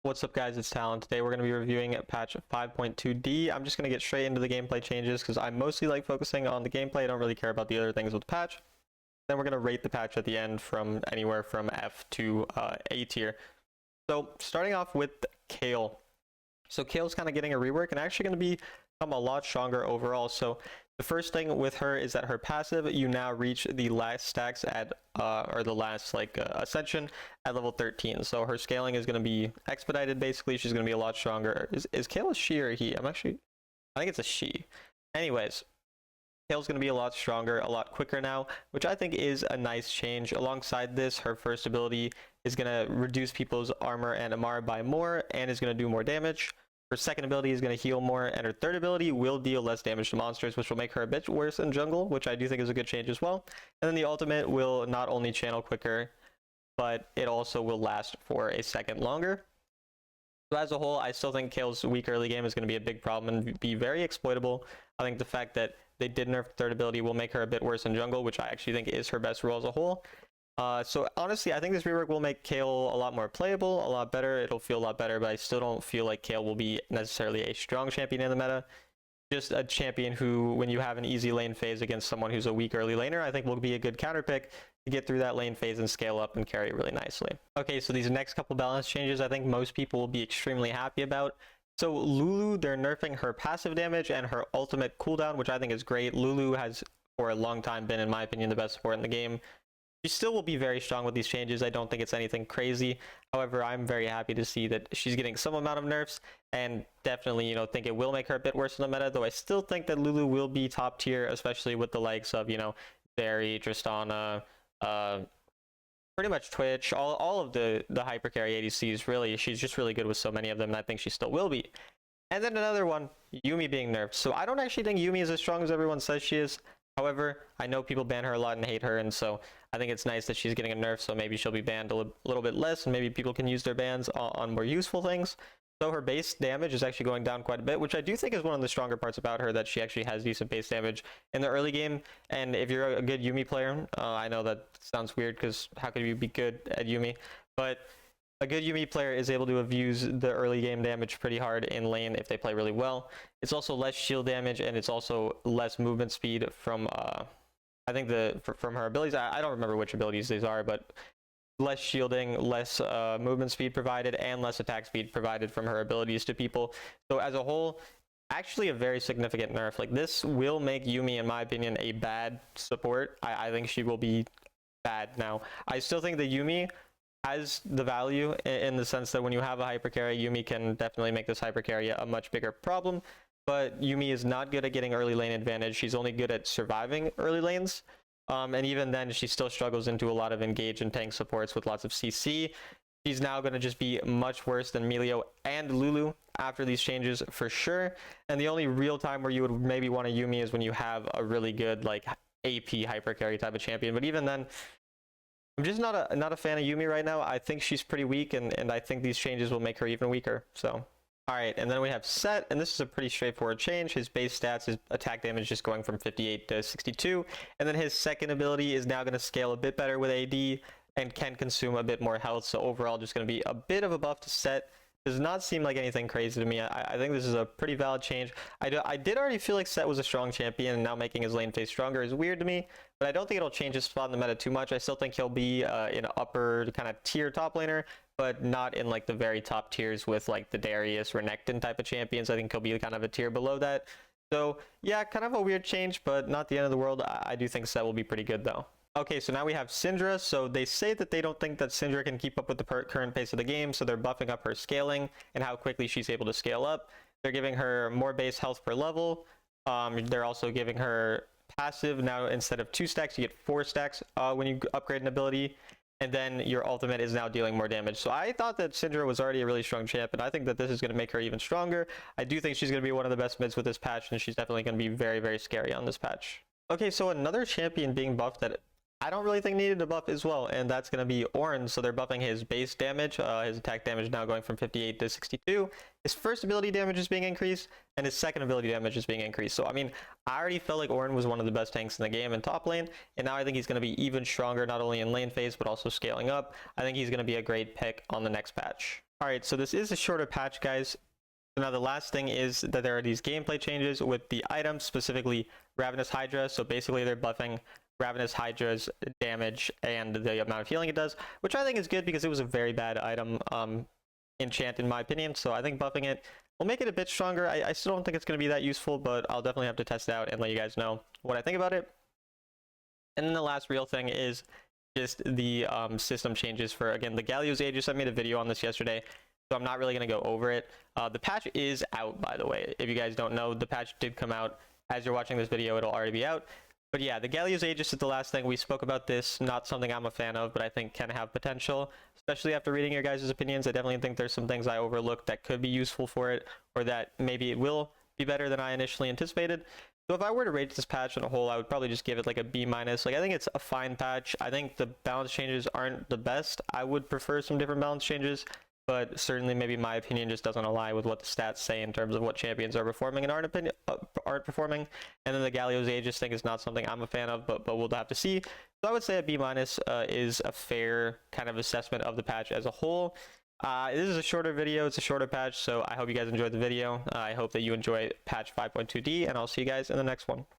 What's up guys, it's Talon. Today we're going to be reviewing patch 5.2D. I'm just going to get straight into the gameplay changes because I mostly like focusing on the gameplay. I don't really care about the other things with the patch. Then we're going to rate the patch at the end from anywhere from F to A tier. So starting off with Kayle. So Kayle's kind of getting a rework and actually going to become a lot stronger overall. So the first thing with her is that her passive, you now reach the last stacks at, or the last ascension at level 13. So her scaling is going to be expedited basically. She's going to be a lot stronger. Is Kayle a she or a he? I think it's a she. Anyways, Kayle's going to be a lot stronger, a lot quicker now, which I think is a nice change. Alongside this, her first ability is going to reduce people's armor and MR by more and is going to do more damage. Her second ability is going to heal more, and her third ability will deal less damage to monsters, which will make her a bit worse in jungle, which I do think is a good change as well. And then the ultimate will not only channel quicker, but it also will last for a second longer. So as a whole, I still think Kayle's weak early game is going to be a big problem and be very exploitable. I think the fact that they did nerf the third ability will make her a bit worse in jungle, which I actually think is her best role as a whole. So honestly, I think this rework will make Kayle a lot more playable, a lot better. It'll feel a lot better, but I still don't feel like Kayle will be necessarily a strong champion in the meta. Just a champion who, when you have an easy lane phase against someone who's a weak early laner, I think will be a good counter pick to get through that lane phase and scale up and carry really nicely. Okay, so these next couple balance changes, I think most people will be extremely happy about. So Lulu, they're nerfing her passive damage and her ultimate cooldown, which I think is great. Lulu has, for a long time, been, in my opinion, the best support in the game. She still will be very strong with these changes. I don't think it's anything crazy. However, I'm very happy to see that she's getting some amount of nerfs and definitely, think it will make her a bit worse in the meta, though I still think that Lulu will be top tier, especially with the likes of, Barry, Tristana, pretty much Twitch, all of the hyper carry ADCs, really. She's just really good with so many of them, and I think she still will be. And then another one, Yuumi being nerfed. So I don't actually think Yuumi is as strong as everyone says she is. However, I know people ban her a lot and hate her, and so I think it's nice that she's getting a nerf, so maybe she'll be banned a little bit less, and maybe people can use their bans on more useful things. So her base damage is actually going down quite a bit, which I do think is one of the stronger parts about her, that she actually has decent base damage in the early game. And if you're a good Yuumi player, I know that sounds weird, because how could you be good at Yuumi? But a good Yuumi player is able to abuse the early game damage pretty hard in lane if they play really well. It's also less shield damage, and it's also less movement speed from, I think from her abilities. I don't remember which abilities these are, but less shielding, less movement speed provided, and less attack speed provided from her abilities to people. So as a whole, actually a very significant nerf. Like, this will make Yuumi, in my opinion, a bad support. I think she will be bad now. I still think that Yuumi has the value in the sense that when you have a hyper carry, Yuumi can definitely make this hyper carry a much bigger problem. But Yuumi is not good at getting early lane advantage. She's only good at surviving early lanes. And even then, she still struggles into a lot of engage and tank supports with lots of CC. She's now going to just be much worse than Melio and Lulu after these changes for sure. And the only real time where you would maybe want a Yuumi is when you have a really good AP hyper carry type of champion. But even then, I'm just not a fan of Yuumi right now. I think she's pretty weak, and I think these changes will make her even weaker. So, alright, and then we have Sett, and this is a pretty straightforward change. His base stats, his attack damage just going from 58 to 62, and then his second ability is now going to scale a bit better with AD and can consume a bit more health. So overall, just going to be a bit of a buff to Sett. Does not seem like anything crazy to me. I think this is a pretty valid change. I did already feel like Sett was a strong champion, and now making his lane phase stronger is weird to me, but I don't think it'll change his spot in the meta too much. I still think he'll be in upper kind of tier top laner, but not in the very top tiers with the Darius, Renekton type of champions. I think he'll be kind of a tier below that. So yeah, kind of a weird change, but not the end of the world. I do think Sett will be pretty good though. Okay, so now we have Syndra. So they say that they don't think that Syndra can keep up with the current pace of the game, so they're buffing up her scaling and how quickly she's able to scale up. They're giving her more base health per level. They're also giving her passive. Now, instead of 2 stacks, you get 4 stacks when you upgrade an ability. And then your ultimate is now dealing more damage. So I thought that Syndra was already a really strong champ, and I think that this is going to make her even stronger. I do think she's going to be one of the best mids with this patch, and she's definitely going to be very, very scary on this patch. Okay, so another champion being buffed that I don't really think needed a buff as well, and that's going to be Ornn. So they're buffing his base damage. His attack damage now going from 58 to 62. His first ability damage is being increased, and his second ability damage is being increased. So, I mean, I already felt like Ornn was one of the best tanks in the game in top lane, and now I think he's going to be even stronger, not only in lane phase, but also scaling up. I think he's going to be a great pick on the next patch. All right, so this is a shorter patch, guys. Now the last thing is that there are these gameplay changes with the items, specifically Ravenous Hydra. So basically they're buffing Ravenous Hydra's damage and the amount of healing it does, which I think is good because it was a very bad item enchant in my opinion. So I think buffing it will make it a bit stronger. I still don't think it's going to be that useful, but I'll definitely have to test it out and let you guys know what I think about it. And then the last real thing is just the system changes for, again, the Galio's Aegis. I made a video on this yesterday, so I'm not really going to go over it. The patch is out, by the way. If you guys don't know, the patch did come out. As you're watching this video, it'll already be out. But yeah, the Galio's Aegis is the last thing. We spoke about this, not something I'm a fan of, but I think can have potential, especially after reading your guys' opinions. I definitely think there's some things I overlooked that could be useful for it, or that maybe it will be better than I initially anticipated. So if I were to rate this patch on a whole, I would probably just give it like a B-. Like, I think it's a fine patch. I think the balance changes aren't the best. I would prefer some different balance changes, but certainly maybe my opinion just doesn't align with what the stats say in terms of what champions are performing and aren't performing. And then the Galio's Aegis thing is not something I'm a fan of, but we'll have to see. So I would say a B- is a fair kind of assessment of the patch as a whole. This is a shorter video, it's a shorter patch, so I hope you guys enjoyed the video. I hope that you enjoy patch 5.2D, and I'll see you guys in the next one.